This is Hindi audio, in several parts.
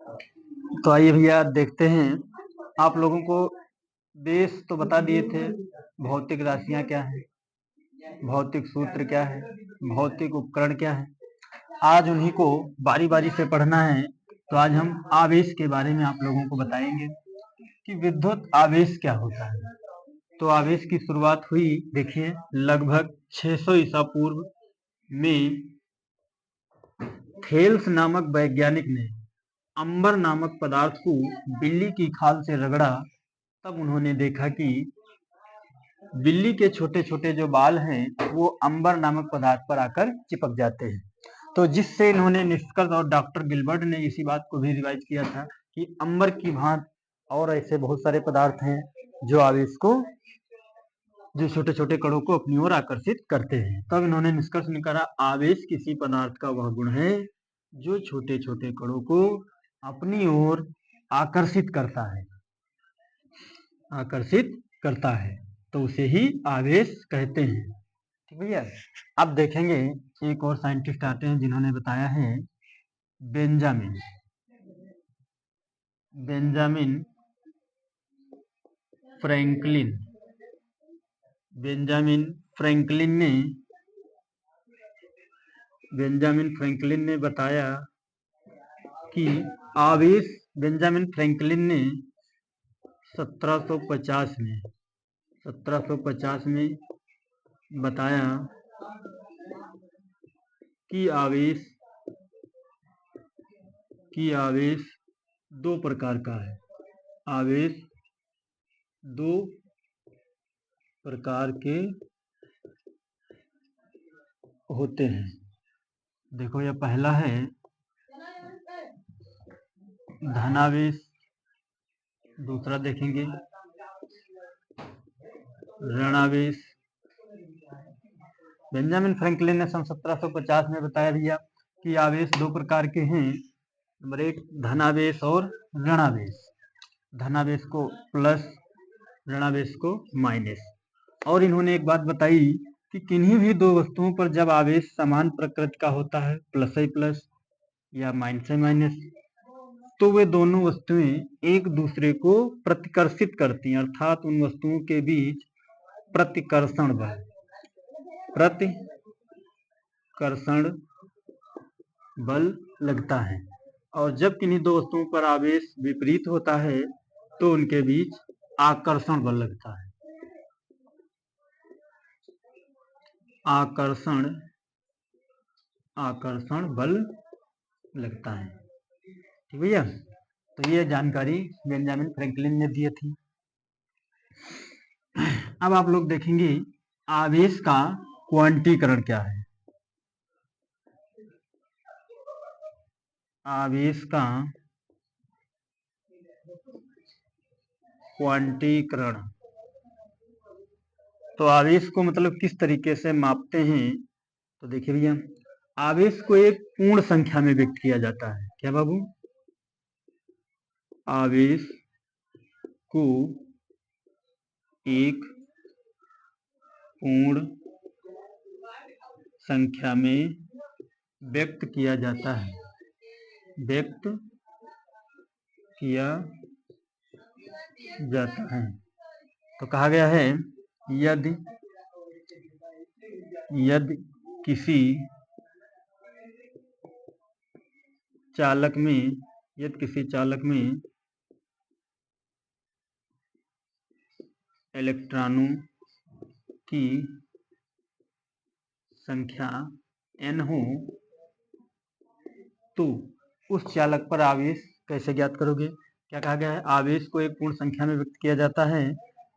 तो आइए भैया देखते हैं। आप लोगों को बेस तो बता दिए थे, भौतिक राशियां क्या है, भौतिक सूत्र क्या है, भौतिक उपकरण क्या है। आज उन्हीं को बारी बारी से पढ़ना है। तो आज हम आवेश के बारे में आप लोगों को बताएंगे कि विद्युत आवेश क्या होता है। तो आवेश की शुरुआत हुई, देखिए, लगभग 600 ईसा पूर्व में थेल्स नामक वैज्ञानिक ने अंबर नामक पदार्थ को बिल्ली की खाल से रगड़ा। तब उन्होंने देखा कि बिल्ली के छोटे छोटे जो बाल हैं वो अंबर नामक पदार्थ पर आकर चिपक जाते हैं। तो जिससे इन्होंने निष्कर्ष, और डॉक्टर गिलबर्ट ने इसी बात को भी रिवाइज किया था कि अंबर की भांति और ऐसे बहुत सारे पदार्थ हैं जो आवेश को, जो छोटे छोटे कणों को अपनी ओर आकर्षित करते हैं। तब इन्होंने निष्कर्ष निकाला, आवेश किसी पदार्थ का वह गुण है जो छोटे छोटे कणों को अपनी ओर आकर्षित करता है, आकर्षित करता है, तो उसे ही आवेश कहते हैं। ठीक भैया। अब देखेंगे, एक और साइंटिस्ट आते हैं जिन्होंने बताया है, Benjamin Benjamin Franklin. Benjamin Franklin ने बताया कि आवेश, बेंजामिन फ्रैंकलिन ने 1750 में बताया कि आवेश दो प्रकार का है। आवेश दो प्रकार के होते हैं। देखो, यह पहला है धनावेश, दूसरा देखेंगे ऋणावेश। बेंजामिन फ्रैंकलिन ने सन 1750 में बताया भैया कि आवेश दो प्रकार के हैं। नंबर एक, धनावेश और ऋणावेश। धनावेश को प्लस, ऋणावेश को माइनस। और इन्होंने एक बात बताई कि किन्हीं भी दो वस्तुओं पर जब आवेश समान प्रकृति का होता है, प्लस से प्लस या माइनस से माइनस, तो वे दोनों वस्तुएं एक दूसरे को प्रतिकर्षित करती हैं, अर्थात उन वस्तुओं के बीच प्रतिकर्षण बल लगता है। और जब किन्हीं दो वस्तुओं पर आवेश विपरीत होता है तो उनके बीच आकर्षण बल लगता है। आकर्षण बल लगता है। ठीक भैया। तो ये जानकारी बेंजामिन फ्रैंकलिन ने दी थी। अब आप लोग देखेंगे आवेश का क्वांटीकरण क्या है। आवेश का क्वांटीकरण, तो आवेश को मतलब किस तरीके से मापते हैं। तो देखिए भैया, आवेश को एक पूर्ण संख्या में व्यक्त किया जाता है। क्या बाबू? आवेश को एक पूर्ण संख्या में व्यक्त किया जाता है, तो कहा गया है, यदि किसी चालक में इलेक्ट्रॉनों की संख्या n हो तो उस चालक पर आवेश कैसे ज्ञात करोगे। क्या कहा गया है? आवेश को एक पूर्ण संख्या में व्यक्त किया जाता है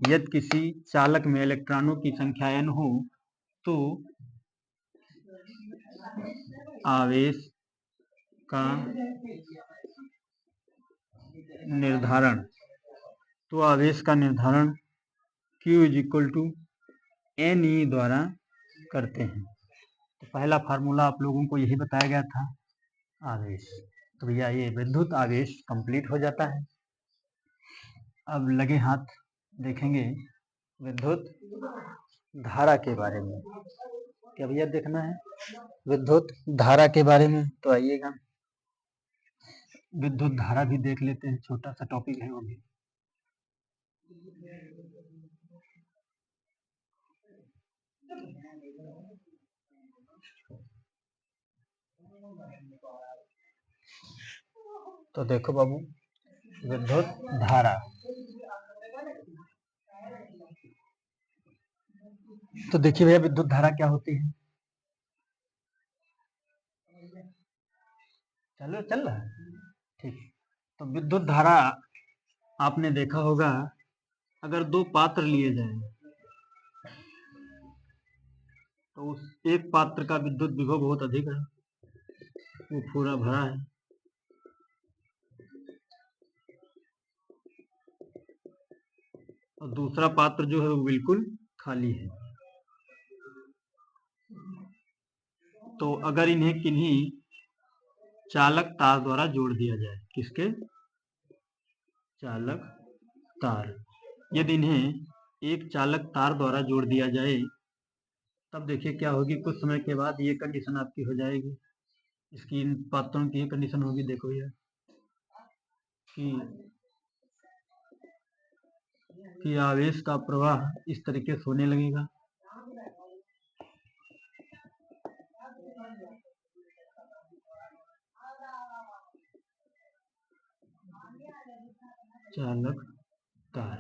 यदि किसी चालक में इलेक्ट्रॉनों की संख्या n हो तो आवेश का निर्धारण Q = Ne द्वारा करते हैं। तो पहला फार्मूला आप लोगों को यही बताया गया था, आवेश। तो भैया ये विद्युत आवेश कंप्लीट हो जाता है। अब लगे हाथ देखेंगे विद्युत धारा के बारे में। क्या भैया देखना है विद्युत धारा के बारे में? तो आइएगा, विद्युत धारा भी देख लेते हैं, छोटा सा टॉपिक है वो भी। तो देखो बाबू, विद्युत धारा, तो देखिए भैया विद्युत धारा क्या होती है। चलो चल रहा है, ठीक। तो विद्युत धारा आपने देखा होगा, अगर दो पात्र लिए जाएं तो उस एक पात्र का विद्युत विभव बहुत अधिक है, वो पूरा भरा है, और दूसरा पात्र जो है वो बिल्कुल खाली है। तो अगर इन्हें किन्हीं चालक तार द्वारा जोड़ दिया जाए, किसके? चालक तार। यदि इन्हें एक चालक तार द्वारा जोड़ दिया जाए, तब देखिए क्या होगी, कुछ समय के बाद ये कंडीशन आपकी हो जाएगी। इसकी इन पात्रों की कंडीशन होगी, देखो भैया, कि आवेश का प्रवाह इस तरीके से होने लगेगा। चालक तार।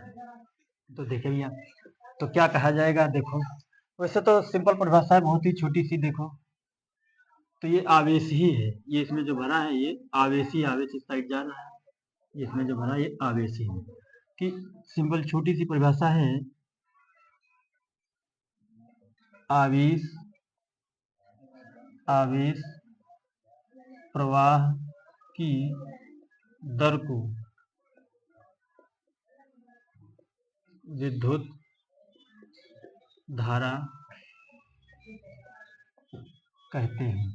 तो देखिए भैया, तो क्या कहा जाएगा, देखो वैसे तो सिंपल परिभाषा है, बहुत ही छोटी सी। देखो तो ये आवेश ही है, ये इसमें जो भरा है ये आवेश ही, आवेश इस साइड जा रहा है, ये इसमें जो भरा ये आवेश ही है। कि सिंपल छोटी सी परिभाषा है, आवेश आवेश प्रवाह की दर को विद्युत धारा कहते हैं।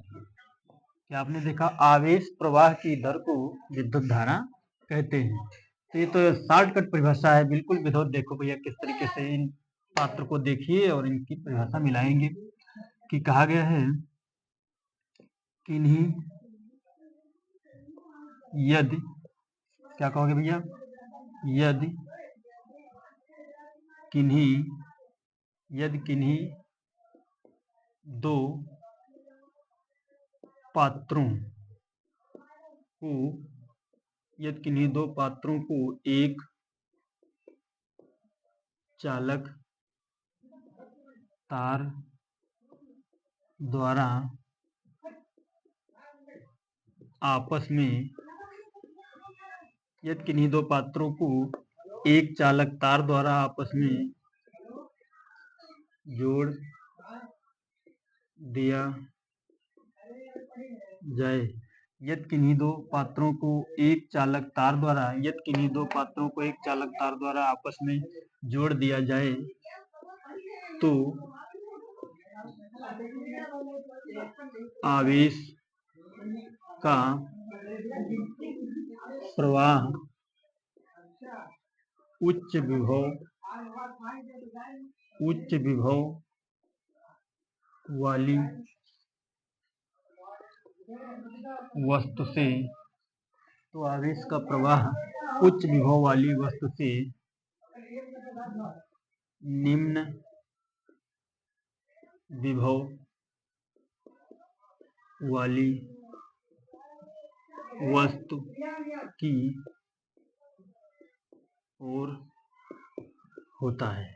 क्या आपने देखा, आवेश प्रवाह की दर को विद्युत धारा कहते हैं। तो ये तो शॉर्टकट परिभाषा है बिल्कुल। विद्युत देखो भैया किस तरीके से इन पात्र को देखिए और इनकी परिभाषा मिलाएंगे। कि कहा गया है किन्हीं, यदि, क्या कहोगे भैया, यदि किन्हीं दो पात्रों को एक चालक तार द्वारा आपस में, यदि किन्हीं दो पात्रों को एक चालक तार द्वारा आपस में जोड़ दिया जाए, यदि किन्हीं दो पात्रों को एक चालक तार द्वारा आपस में जोड़ दिया जाए, तो आवेश का प्रवाह उच्च विभव वाली वस्तु से, तो आवेश का प्रवाह उच्च विभव वाली वस्तु से निम्न विभव वाली वस्तु की ओर होता है।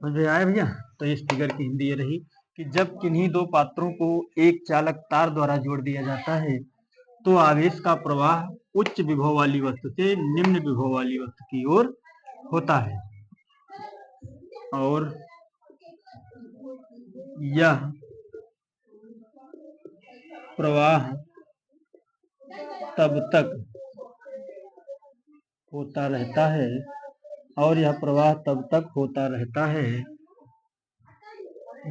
समझ में आया भैया? तो इस फिगर की हिंदी ये रही कि जब किन्हीं दो पात्रों को एक चालक तार द्वारा जोड़ दिया जाता है, तो आवेश का प्रवाह उच्च विभव वाली वस्तु से निम्न विभव वाली वस्तु की ओर होता है, और यह प्रवाह तब तक होता रहता है,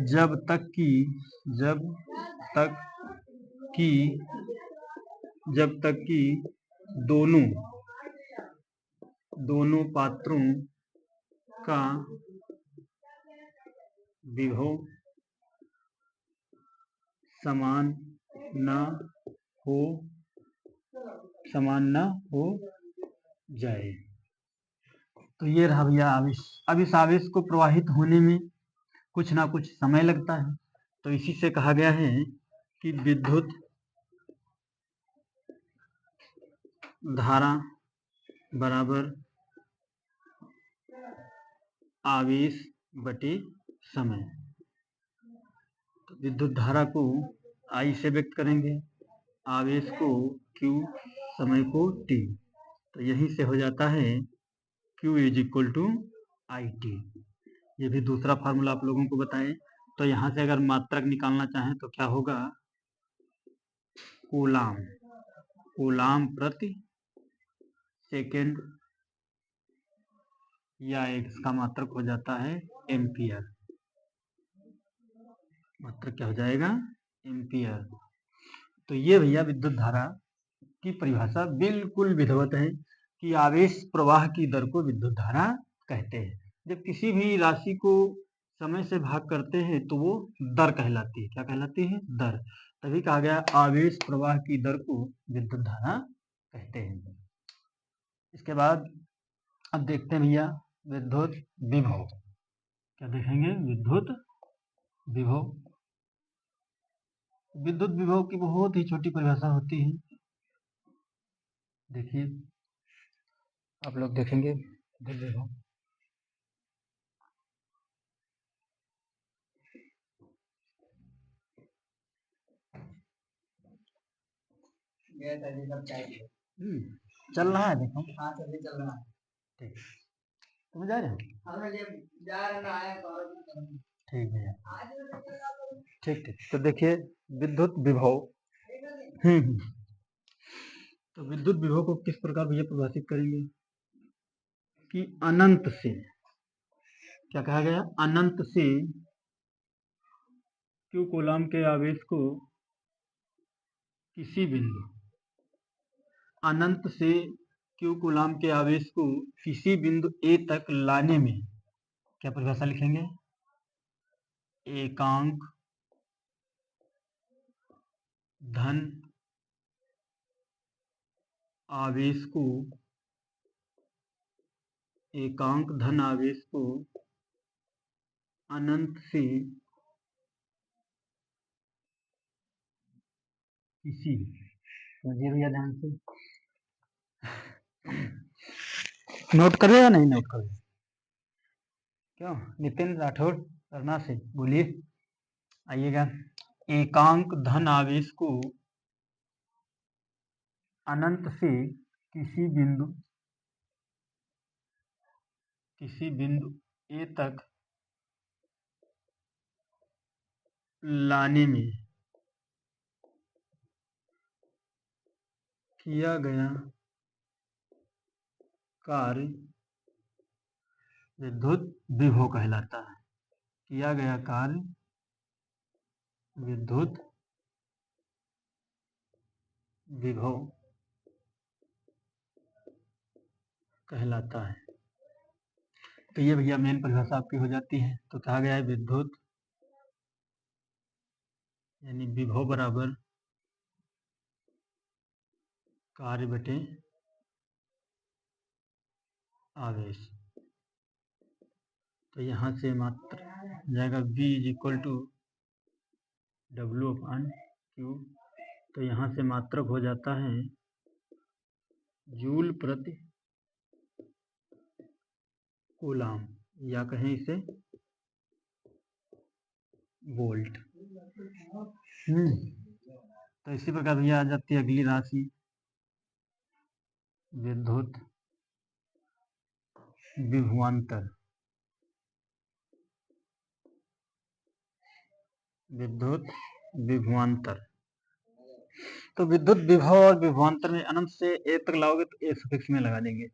जब तक कि दोनों पात्रों का विभव समान न हो समान ना हो जाए। तो ये रहा भैया आवेश। अब इस आवेश को प्रवाहित होने में कुछ ना कुछ समय लगता है, तो इसी से कहा गया है कि विद्युत धारा बराबर आवेश बटे समय। तो विद्युत धारा को I से व्यक्त करेंगे, आवेश को Q, समय को T। तो यहीं से हो जाता है Q is equal to IT। ये भी दूसरा फार्मूला आप लोगों को बताएं। तो यहाँ से अगर मात्रक निकालना चाहें तो क्या होगा, कूलाम, कूलाम प्रति सेकेंड, या इसका मात्रक हो जाता है एम्पियर। मात्रक क्या हो जाएगा, एम्पियर। तो ये भैया विद्युत धारा की परिभाषा बिल्कुल विधिवत है कि आवेश प्रवाह की दर को विद्युत धारा कहते हैं। जब किसी भी राशि को समय से भाग करते हैं तो वो दर कहलाती है। क्या कहलाती है, दर। तभी कहा गया आवेश प्रवाह की दर को विद्युत धारा कहते हैं। इसके बाद अब देखते हैं भैया विद्युत विभव। क्या देखेंगे, विद्युत विभव। विद्युत विभव की बहुत ही छोटी परिभाषा होती है। देखिए आप लोग देखेंगे विद्युत विभव, चल रहा है, देखो चल रहा है, ठीक। तुम जा रहे हो, ठीक भैया, ठीक ठीक। तो देखिए विद्युत विभव, तो विद्युत विभव को किस प्रकार भैया परिभाषित करेंगे कि अनंत से, क्या कहा गया, अनंत से क्यू कूलाम के आवेश को किसी बिंदु, अनंत से क्यू कूलाम के आवेश को किसी बिंदु ए तक लाने में क्या परिभाषा लिखेंगे, एकांक धन आवेश को, एकांक धन आवेश को अनंत से किसी, समझिए भैया ध्यान से, नोट करो या नहीं नोट करो, क्यों नितिन राठौर करना से बोलिए, आइएगा। एकांक धन आवेश को अनंत से किसी बिंदु, किसी बिंदु ए तक लाने में किया गया कार्य विद्युत विभव कहलाता है। किया गया कार्य विद्युत विभव कहलाता है। तो ये भैया मेन परिभाषा आपकी हो जाती है। तो कहा गया है विद्युत यानी विभव बराबर कार्य बटे आवेश। तो यहाँ से मात्र जाएगा V is equal to W upon Q। तो यहाँ से मात्रक हो जाता है जूल प्रति कूलाम, या कहें इसे वोल्ट। तो इसी प्रकार भैया आ जाती है अगली राशि विद्युत विभवांतर। विद्युत विभवांतर, तो विद्युत विभव और विभवांतर में अनंत से ए तक लाओगे तो ए सफिक्स में लगा देंगे।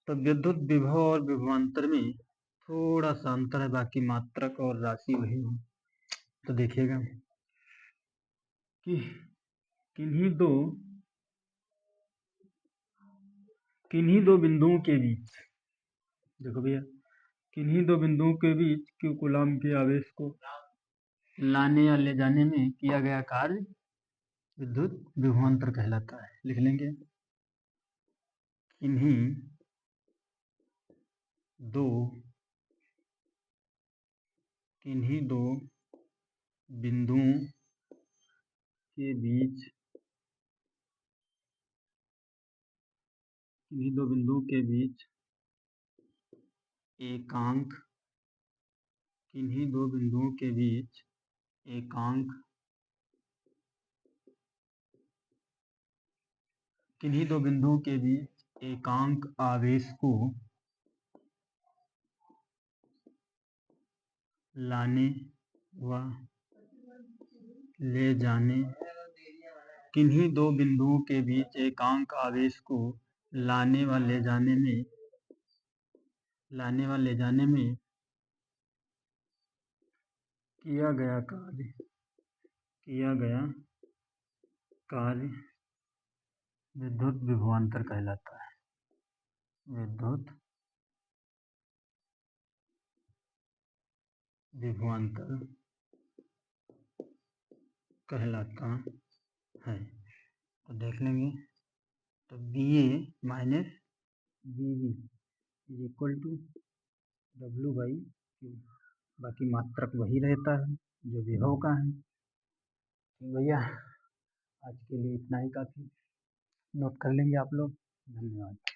तो विद्युत विभव और विभवांतर में थोड़ा सा अंतर है, बाकी मात्रक और राशि वही है। तो देखिएगा कि किन्हीं दो बिंदुओं के बीच, देखो भैया किन्हीं दो बिंदुओं के बीच क्यू कूलाम के आवेश को लाने या ले जाने में किया गया कार्य विद्युत विभवांतर कहलाता है। लिख लेंगे किन्हीं दो बिंदुओं के बीच एकांक किन्हीं दो बिंदुओं के बीच एकांक किन्हीं दो बिंदुओं के बीच एकांक आवेश को लाने व ले जाने किन्हीं दो बिंदुओं के बीच एकांक आवेश को लाने व ले जाने में किया गया कार्य विद्युत विभवांतर कहलाता है। विद्युत विभवांतर कहलाता है। तो देख लेंगे, तो BA minus BB is equal to W/Q। बाकी मात्रक वही रहता है जो विभव का है। भैया आज के लिए इतना ही काफ़ी, नोट कर लेंगे आप लोग। धन्यवाद।